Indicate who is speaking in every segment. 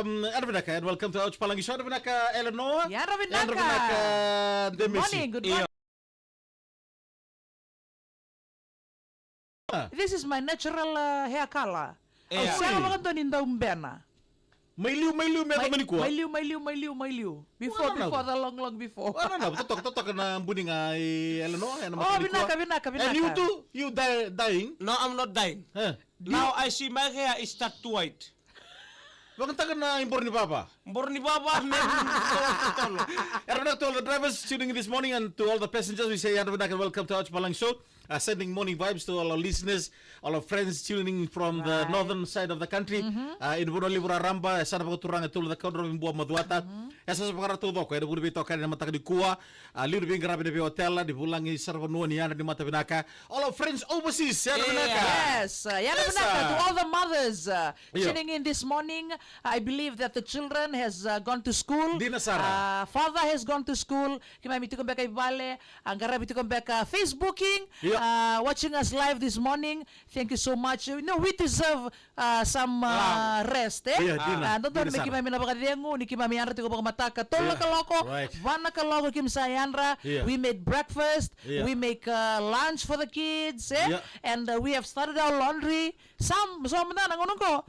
Speaker 1: Arvinaka, and welcome to Ouch Palangi Show. Arvinaka, Eleanor.
Speaker 2: Yeah, Ravinaka.
Speaker 1: And Arvinaka,
Speaker 2: Good morning. Good morning. This is my natural hair color.
Speaker 1: Yeah.
Speaker 2: Saya mga to ninda umbena.
Speaker 1: Mailiw, meron man ikuha.
Speaker 2: Mailiw. Before the long before.
Speaker 1: Ano na, totok na mbuni nga Eleanor.
Speaker 2: Oh, binaka.
Speaker 1: And you too, you dying?
Speaker 3: No, I'm not dying.
Speaker 1: Huh?
Speaker 3: Now I see my hair is start to white.
Speaker 1: Bakit taga na imbor ni Papa?
Speaker 3: Borni baba,
Speaker 1: Arvinaka, to all the drivers tuning in this morning and to all the passengers, we say Arvinaka, welcome to Ouch Palangi Show. Sending morning vibes to all our listeners, all our friends tuning in from the northern side of the country. In Bunoli Ramba, sana pa turang ito the counter of Bua Maduata. Esa sa pakara todo ko, ito bito ka na mataka di kuwa. Liru bing grabe na hotel, di pulang ni sarvanuan yan di mata binaka. All our friends overseas,
Speaker 2: Yes, to all the mothers tuning in this morning. I believe that the children has gone to school.
Speaker 1: Di na Sara.
Speaker 2: Father has gone to school. Kimay mito kong beka ibale. Ang garabi mito kong beka Facebooking. Watching us live this morning. Thank you so much. You know, we deserve some rest. Nandun may kimay minabakadiyango, ni kimay miyanra tiko baka mataka. Tola kaloko, vana kaloko kim sayanra. We made breakfast. We make lunch for the kids. And we have started our laundry. Some na nangunong ko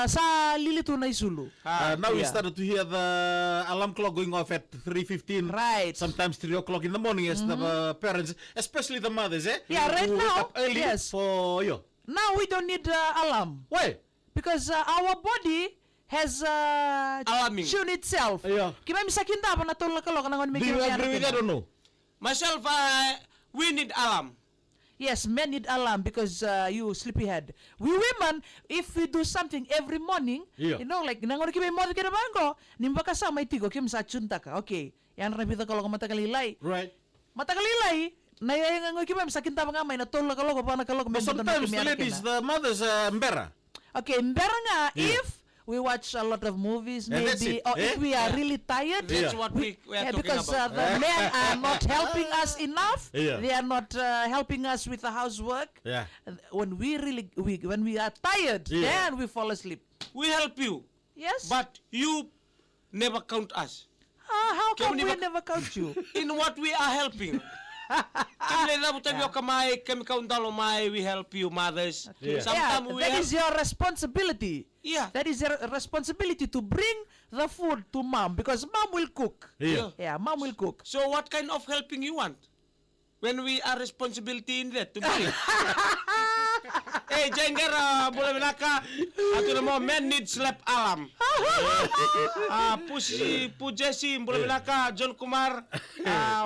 Speaker 2: sa Lilito na Isulu.
Speaker 1: Now we started to hear the alarm clock going off at 3:15.
Speaker 2: Right.
Speaker 1: Sometimes 3 o'clock in the morning as the parents, especially the mothers,
Speaker 2: Yeah, right
Speaker 1: who wake
Speaker 2: now,
Speaker 1: up early
Speaker 2: yes.
Speaker 1: for you.
Speaker 2: Now we don't need alarm.
Speaker 1: Why?
Speaker 2: Because our body has
Speaker 3: Alarming.
Speaker 2: tuned itself.
Speaker 1: Yeah.
Speaker 2: Kaya misakin ta pa natulog ka lo
Speaker 1: Do you agree with that or no?
Speaker 3: Myself, we need alarm.
Speaker 2: Yes, men need alarm because you sleepyhead. We women, if we do something every morning, you know, like nangon kami mo kita bangko, nimba ka sa may tigo kim sa chunta ka. Okay, yan rapita kalau matakalilay.
Speaker 1: Right.
Speaker 2: Matakalilay. Nayayang kami sakin ta mga may natulog ka lo pa nakalog.
Speaker 1: Sometimes the ladies, the mothers, mbera.
Speaker 2: Okay, mbera nga if we watch a lot of movies, maybe, or if we are really tired.
Speaker 3: That's what we are talking
Speaker 2: because
Speaker 3: about.
Speaker 2: the men are not helping us enough.
Speaker 1: Yeah.
Speaker 2: They are not helping us with the housework.
Speaker 1: Yeah.
Speaker 2: When we are tired, then we fall asleep.
Speaker 3: We help you,
Speaker 2: Yes.
Speaker 3: but you never count us.
Speaker 2: How come we
Speaker 3: Kami
Speaker 2: never count you?
Speaker 3: In what we are helping. Kami na buta biyo kamay, kami kauntalo may, we help you mothers. Sometimes we
Speaker 2: that
Speaker 3: help.
Speaker 2: is your responsibility.
Speaker 3: Yeah.
Speaker 2: That is your responsibility to bring the food to mom because mom will cook.
Speaker 1: Yeah.
Speaker 2: Mom will cook.
Speaker 3: So what kind of helping you want? When we are responsibility in that to bring. Hey, Jenger, boleh belaka. Atu namo men need sleep alarm. Pujesi boleh belaka. John Kumar,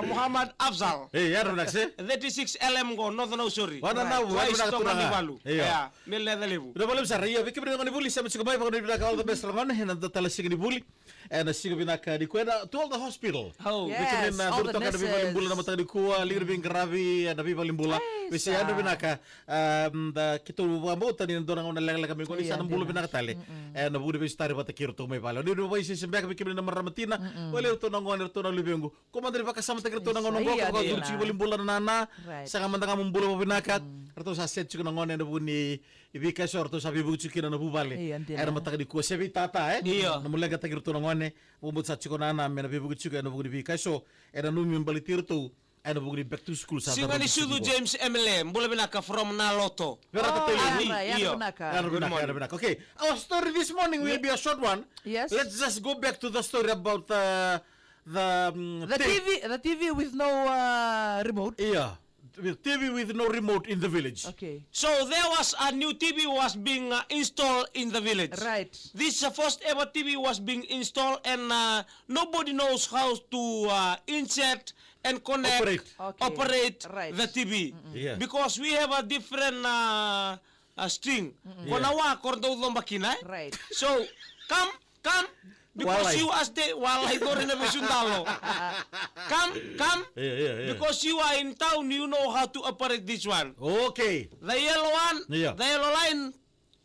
Speaker 3: Muhammad Afzal.
Speaker 1: Hey, yaron nakse.
Speaker 3: 36 LM go Northern Ausuri.
Speaker 1: Wana na
Speaker 3: Why stop
Speaker 1: turanga.
Speaker 3: ni balu?
Speaker 1: Yeah.
Speaker 3: Mel level.
Speaker 1: Udah malam sara iya, bikin dengan ibuli sama cukup baik kalau dibilang all the best rangan, hendak telah sih ibuli, and sih binaka di kuena to all the hospital.
Speaker 3: Oh,
Speaker 2: Yes, all the
Speaker 1: Bikin
Speaker 2: nurses.
Speaker 1: ada bimbul nama tadi kuah, liur bing keravi, ada bimbula. Bisa ada binaka, da kita mau tadi dorang orang lelak kami kau di sana bulu binaka tali, and bude bisa tarik bata kiri tu mai pala. Dia udah bisa sembah bikin nama ramatina, boleh tu nangon tu nangon lebih anggu. Kau mandiri pakai sama tekir tu nangon nangon kau turci bimbula nana, sangat mantap kamu bulu binaka. Atau saset juga nangon yang buni ibika short atau sabi bucu kira nabu balik. Era mata di kuah sebi tata namun lega takir tu nangon bumbut sa cuko nana mena bibu juga nabu di ibika so era numi membalitir tu era nabu di back to school sa.
Speaker 3: Singa ni sudu James MLM boleh benaka from Naloto.
Speaker 1: Okay, our story this morning will be a short one.
Speaker 2: Yes.
Speaker 1: Let's just go back to the story about
Speaker 2: the TV with no remote.
Speaker 1: Yeah. With TV with no remote in the village.
Speaker 2: Okay.
Speaker 3: So there was a new TV was being installed in the village.
Speaker 2: Right.
Speaker 3: This first ever TV was being installed and nobody knows how to insert and connect, operate the TV.
Speaker 1: Yeah.
Speaker 3: Because we have a different string. Konawa kordo makina.
Speaker 2: Right.
Speaker 3: So come. Because you as the walay ko rin na Sundalo. Come. Because you are in town, you know how to operate this one.
Speaker 1: Okay.
Speaker 3: The yellow one, the yellow line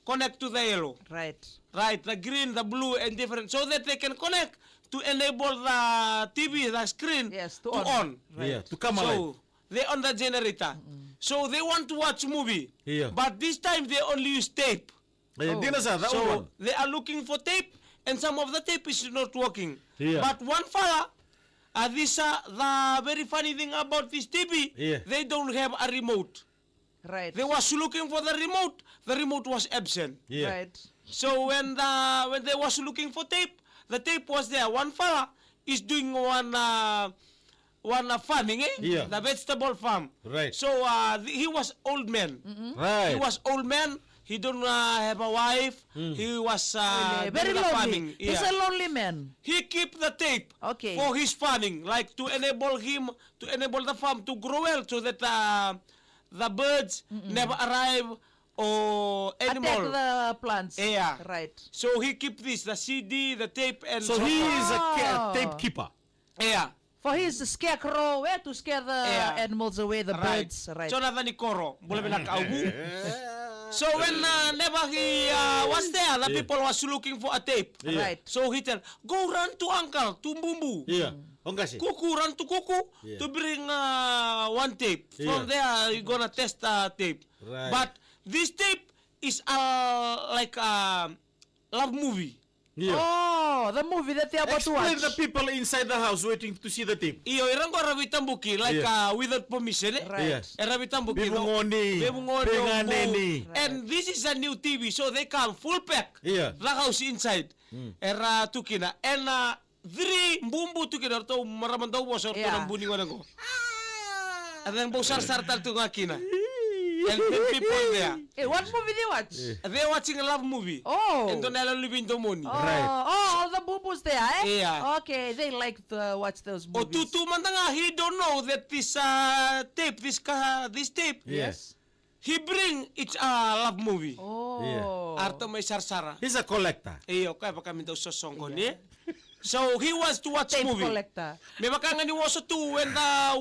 Speaker 3: connect to the yellow.
Speaker 2: Right.
Speaker 3: Right, the green, the blue, and different, so that they can connect to enable the TV, the screen,
Speaker 2: to on.
Speaker 1: Right. Yeah, to come alive.
Speaker 3: So they on the generator. So they want to watch movie.
Speaker 1: Yeah.
Speaker 3: But this time they only use tape.
Speaker 1: So
Speaker 3: So they are looking for tape. and some of the tape is not working.
Speaker 1: Yeah.
Speaker 3: But one fella, the very funny thing about this TV,
Speaker 1: Yeah.
Speaker 3: they don't have a remote.
Speaker 2: Right.
Speaker 3: They was looking for the remote was absent.
Speaker 1: Yeah.
Speaker 2: Right.
Speaker 3: So when they was looking for tape, the tape was there. One fella is doing one farming,
Speaker 1: Yeah.
Speaker 3: the vegetable farm.
Speaker 1: Right.
Speaker 3: So he was old man.
Speaker 1: Right.
Speaker 3: He was old man. He don't have a wife. He was
Speaker 2: Very
Speaker 3: doing the farming.
Speaker 2: lonely. He's a lonely man.
Speaker 3: He keep the tape
Speaker 2: Okay.
Speaker 3: for his farming, like to enable the farm to grow well, so that the birds never arrive or
Speaker 2: Attack
Speaker 3: animal.
Speaker 2: the plants.
Speaker 3: Yeah.
Speaker 2: Right.
Speaker 3: So he keep this, the CD, the tape, and
Speaker 1: So he
Speaker 3: forth.
Speaker 1: is a
Speaker 2: Oh.
Speaker 1: tape keeper.
Speaker 3: Yeah.
Speaker 2: For his scarecrow, where to scare the
Speaker 3: Yeah.
Speaker 2: animals away, the
Speaker 3: Right.
Speaker 2: birds. Right.
Speaker 3: Jonathan Ikoro, boleh bilang kaubu. So when never he was there, the people was looking for a tape.
Speaker 1: Yeah.
Speaker 2: Right.
Speaker 3: So he tell, go run to uncle, to Bumbu.
Speaker 1: Iya. Oh enggak sih?
Speaker 3: Kuku, run to Kuku
Speaker 1: Yeah.
Speaker 3: to bring one tape. From
Speaker 1: Yeah.
Speaker 3: there, you gonna test the tape.
Speaker 1: Right.
Speaker 3: But this tape is like a love movie.
Speaker 1: Iya.
Speaker 2: Oh, the movie that they are about to
Speaker 1: Explain
Speaker 2: watch.
Speaker 1: the people inside the house waiting to see the tape.
Speaker 3: Iyo, irang ko rabitan buki, like
Speaker 1: Yeah.
Speaker 3: without permission.
Speaker 2: Right.
Speaker 1: Yes.
Speaker 3: Rabitan buki.
Speaker 1: Bibungoni.
Speaker 3: Bibungoni.
Speaker 1: Penganeni.
Speaker 3: And this is a new TV, so they come full pack.
Speaker 1: Yeah.
Speaker 3: The house inside. Era tukina. And three bumbu tukina. Ito maraman daw bosor to
Speaker 2: Yeah.
Speaker 3: ng buningan ako. And then bosar sartal to ngakina. And the people there.
Speaker 2: Hey, what movie they watch?
Speaker 3: They're watching a love movie.
Speaker 2: Oh.
Speaker 3: And Donella living the money.
Speaker 2: Oh,
Speaker 1: Right.
Speaker 2: all the boo-boos there, eh?
Speaker 3: Yeah.
Speaker 2: Okay, they like to watch those
Speaker 3: O
Speaker 2: movies.
Speaker 3: tutu man nga, he don't know that this tape, this tape,
Speaker 1: Yes.
Speaker 3: he bring it's a love movie.
Speaker 2: Oh.
Speaker 3: Arto may sarsara.
Speaker 1: He's a collector.
Speaker 3: Iyo, kaya pa kami daw sosong ko niya. So he wants to watch
Speaker 2: Tape
Speaker 3: movie.
Speaker 2: collector.
Speaker 3: May baka nga ni Woso too when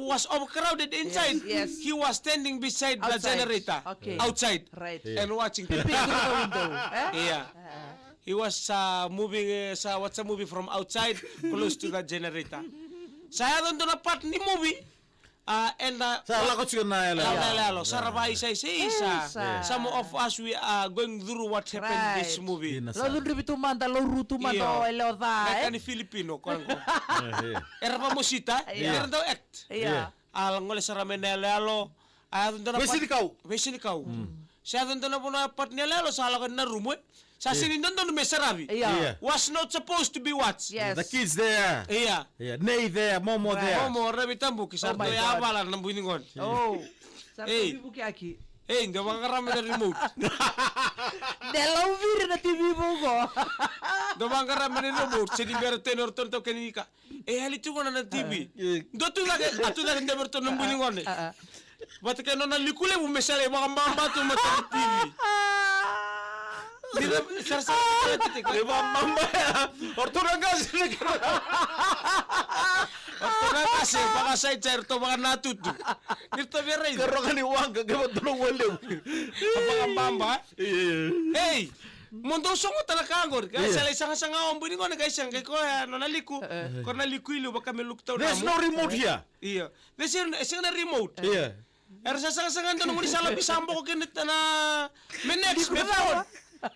Speaker 3: was overcrowded inside.
Speaker 2: Yes, yes.
Speaker 3: He was standing beside the
Speaker 2: Outside.
Speaker 3: generator.
Speaker 2: Okay.
Speaker 3: Outside.
Speaker 2: Right.
Speaker 3: And watching
Speaker 2: Peek through the window. Eh?
Speaker 3: Yeah. He was moving watch a movie from outside close to the generator. Saya doon na part ni movie. And
Speaker 1: Sa lakot siya na
Speaker 3: lalo, sarabay isa.
Speaker 2: Isa.
Speaker 3: Some of us we are going through what happened in this
Speaker 2: Right.
Speaker 3: movie.
Speaker 2: Lalu ribi tumanda, lalu tumanda,
Speaker 3: Iyo.
Speaker 2: elota,
Speaker 3: Kaya
Speaker 2: eh?
Speaker 3: ni Filipino, kuwan ko.
Speaker 1: Iya.
Speaker 3: Era pa musita,
Speaker 2: Yeah.
Speaker 3: era daw act.
Speaker 2: Yeah.
Speaker 3: Alang ngole sa ramen na lalo. Doon na
Speaker 1: Wesi ikaw.
Speaker 3: Wesi ikaw. Siya doon na po na part niya lalo, sa alakan na rumo. Sa sinindon doon may sarabi.
Speaker 2: Yeah.
Speaker 3: Was not supposed to be watched.
Speaker 2: Yes.
Speaker 1: The kids there.
Speaker 3: Iya.
Speaker 1: Yeah. Nay there. Momo
Speaker 2: Right.
Speaker 1: there.
Speaker 3: Momo, rabi tambu, kisar
Speaker 2: Oh my
Speaker 3: to
Speaker 2: God.
Speaker 3: yabalan ng buningon.
Speaker 2: Oh. Sarap
Speaker 3: Hey.
Speaker 2: ibu aki.
Speaker 3: Hindi makarami na remote.
Speaker 2: Delaw vir na TV mo ko.
Speaker 3: Domang karami na remote. Sinibero tenor to kanika. Halito ko na ng TV. Doon atu na hindi berto ng buningon. Ba't ka na nalikule mo mesale, mga mambato mata ng TV. Dito, sar titik.
Speaker 1: Di ba mamba ya? Orto na kasi.
Speaker 3: Orto na kasi, baka side chair to, baka natuto. Dito bera yun.
Speaker 1: Karo ka ni Wang kagamat tulong waliw.
Speaker 3: Kapag bamba,
Speaker 1: Iya.
Speaker 3: hey! Mundo songo talaga angor. Kaya
Speaker 1: Yeah.
Speaker 3: sa isang awang buning ko na kaya siyang kaya ko naliku. Ko naliku ilo baka may luktaw na
Speaker 1: There's
Speaker 3: mo.
Speaker 1: no remote here.
Speaker 3: Iya. There's na remote.
Speaker 1: Iya.
Speaker 3: Era sa sangan doon mo ni salapi sambo ko kinit na may next may phone.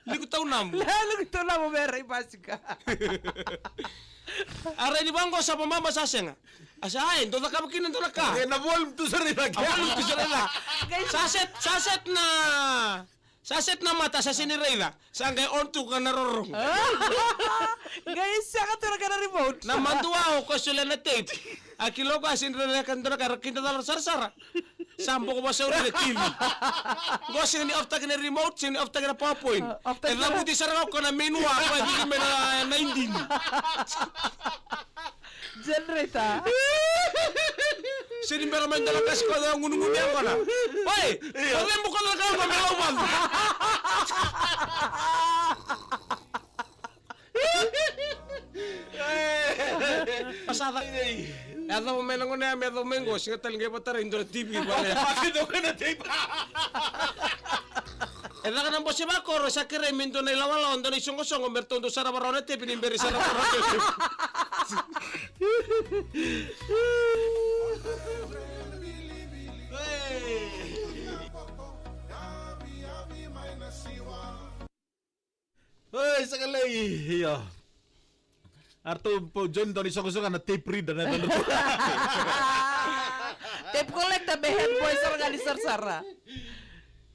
Speaker 3: Likutaw na mo.
Speaker 2: Lalo ito na mo meron pasika.
Speaker 3: Ara ni bangko sa pamama sa senga. Asa ay, doon ka makinan doon ka.
Speaker 1: Kaya nabual to sa rin lagi.
Speaker 3: Awal ko sila na. Saset na mata sa sinirayla. Saan kay onto ka narorong.
Speaker 2: Guys, siya ka talaga na remote.
Speaker 3: Namanduwa ako ko sila na tape. Akilo ko asin rin na kandara karakinta dalar sarsara. Sampo ko ba sa uri na TV. Go sing ni ofta na remote, sing ni ofta na PowerPoint.
Speaker 2: Ofta
Speaker 3: E labuti sarang ko na menu ako, hindi may na indin.
Speaker 2: Generator.
Speaker 3: Sini pero may dalakas ko na ngunungunin ko na. Hoy! Pagyan mo ko na ka mamelawan. Pasada. Ada mo melang na may ada mengo, singa talingay pa tara indra TV ba.
Speaker 1: Bakit ako na tape?
Speaker 3: Eda ka nang bosi ba ko sa kire minto na ilawan doon isong kosong merto do sara barone te pinimberi sara barone.
Speaker 1: Hoy, sakali. Iya. Arto po John Tony Song na tape reader na ito.
Speaker 2: Tape collector behead boys organizer Sara.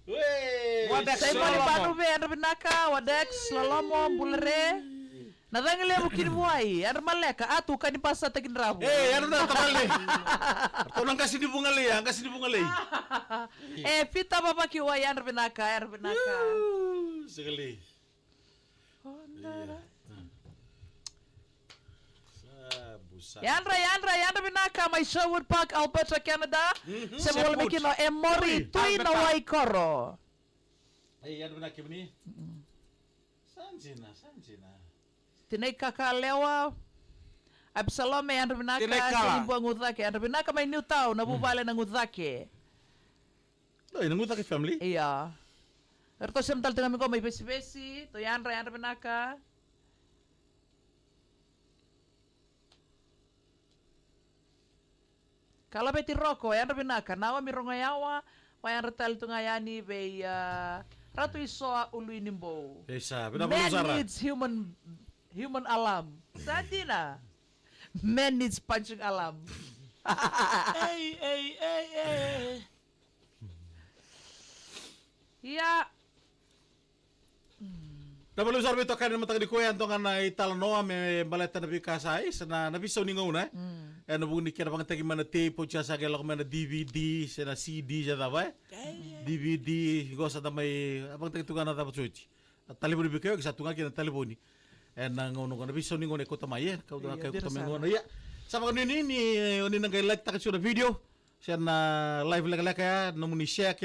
Speaker 1: Wey.
Speaker 3: Wadex
Speaker 2: Sa ibali
Speaker 3: Lolomo.
Speaker 2: panu be ano binaka Wadex Lolomo Bulare. Nadangile mo kinbuhay. Ano maleka atu kan pasa takin rabo.
Speaker 1: Ano na tamali? Arto nang kasi di bungali, ang kasi di bungali.
Speaker 2: Pita baba kiway ano binaka.
Speaker 1: Sekali. Busa.
Speaker 2: Yandra binaka may Sherwood Park, Alberta, Canada. Sa mga
Speaker 3: Sherwood.
Speaker 2: mikino Emory Tuy
Speaker 3: Alberta.
Speaker 2: na Waikoro.
Speaker 1: Ano na kini? Sanjina.
Speaker 2: Tinay kakalewa. Absalom Yandra binaka
Speaker 3: Tinay kala.
Speaker 2: sa Nimbuang Udake. Yandra binaka may new town nabubala ng Udake.
Speaker 1: Ay, nanguta kay family?
Speaker 2: Iya. Erto semtal tengah ko may besi-besi. To Yandra binaka. Kalau beti roko ya binaka nawa mi rongayawa wayan retal tungayani be ratu iso ulu inimbo.
Speaker 1: Esa,
Speaker 2: Man
Speaker 1: pinapalo
Speaker 2: needs human alam. Sadina. Man needs punching alam.
Speaker 3: Hey.
Speaker 2: Iya.
Speaker 1: Napalo Sar bito kanin matang di kuya anto nga na italanoa me baleta na bikasay na nabisaw ni nguna. Ano buni kira pang tagi mana tape siya sa gelok mana DVD sa CD siya dapat. DVD gosa ta may apang tagi tunga na dapat suci. Talibon bi kayo sa tunga kina talibon ni. Nang ngono kana bisaw ni nguna ko tamaye kau tunga kayo ko tamaye ngono ya. Sama kan ini ni nang kay like ta video. Siya na live laka nang muni share kina